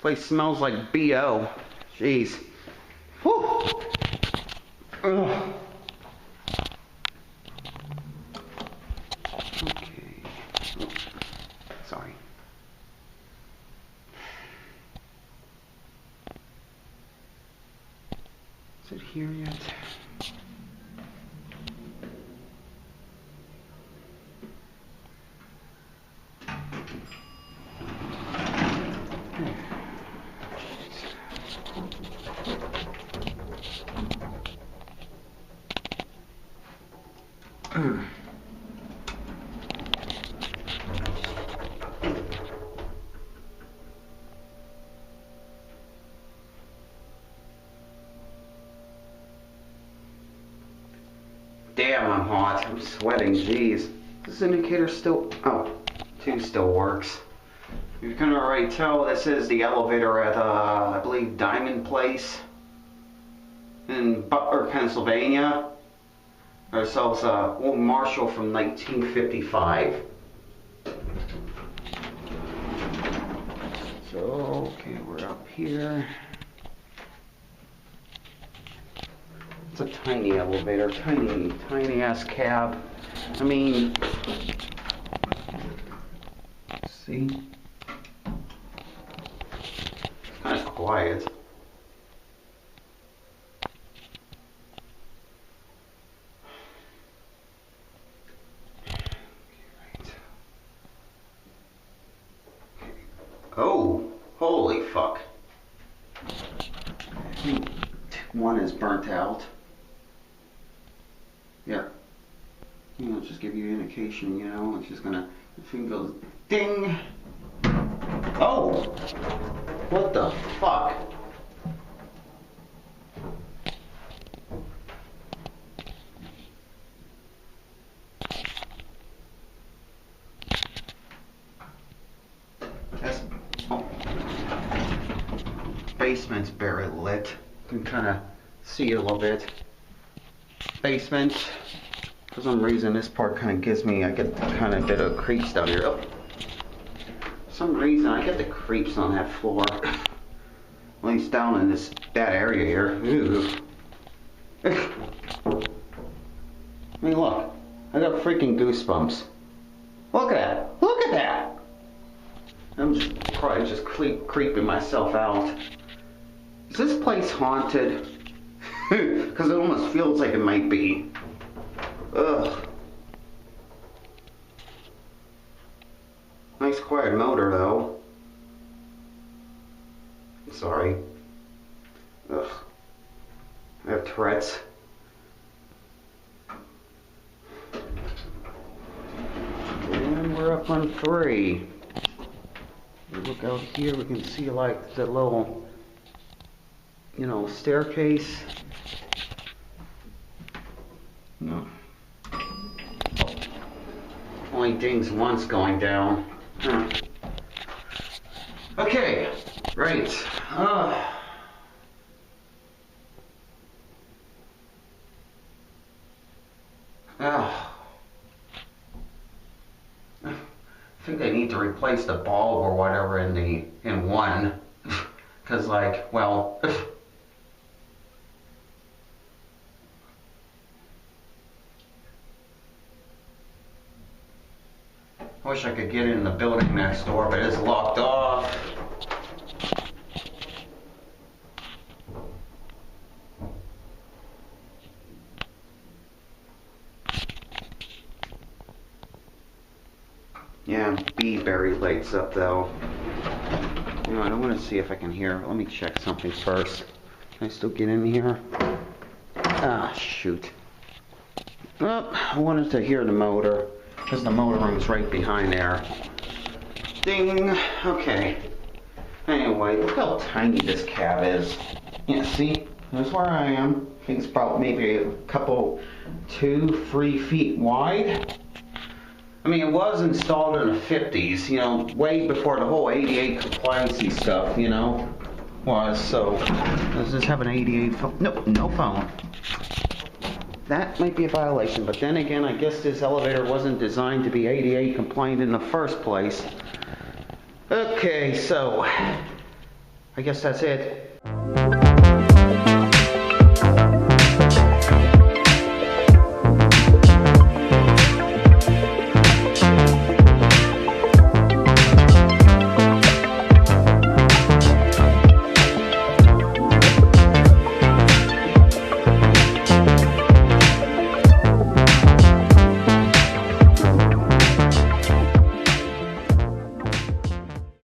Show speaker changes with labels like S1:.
S1: place smells like BO. Jeez. Whew. Ugh. Okay. Oh, sorry. Is it here yet? Damn, I'm hot. I'm sweating. Jeez. This indicator still... Oh, 2 still works. You can already tell this is the elevator at, I believe, Diamond Place in Butler, Pennsylvania. Ourselves old Marshall from 1955. So, okay, we're up here. It's a tiny elevator, tiny ass cab. I mean, see? It's kind of quiet. Oh, holy fuck. I think 1 is burnt out. Yeah. You know, just give you an indication, you know, it's just gonna, the thing goes ding. Oh! What the fuck? That's, oh. Basement's barely lit. You can kind of see it a little bit. Basement. For some reason, this part kind of gives me, I get kind of a bit of creeps down here. Oh. For some reason, I get the creeps on that floor. At least down in that area here. Ew. I mean, look. I got freaking goosebumps. Look at that. Look at that. I'm just probably just creeping myself out. Is this place haunted? Because it almost feels like it might be. Ugh. Nice quiet motor though. Sorry. Ugh. I have Tourette's. And we're up on 3. We look out here, we can see like the little, you know, staircase. No. Only dings once going down. Huh. Okay, right. I think I need to replace the bulb or whatever in 1. Cause like, well, I wish I could get in the building next door, but it's locked off. Yeah, B-berry lights up though. You know, I don't want to see if I can hear. Let me check something first. Can I still get in here? Ah, shoot. Well, I wanted to hear the motor, because the motor room's right behind there. Ding! Okay. Anyway, look how tiny this cab is. Yeah, see? That's where I am. I think it's about maybe a couple, 2-3 feet wide. I mean, it was installed in the 50s, you know, way before the whole 88 compliancy stuff, you know, was. So, does this have an 88 phone? Nope, no phone. That might be a violation, but then again, I guess this elevator wasn't designed to be 88 compliant in the first place. Okay, so, I guess that's it.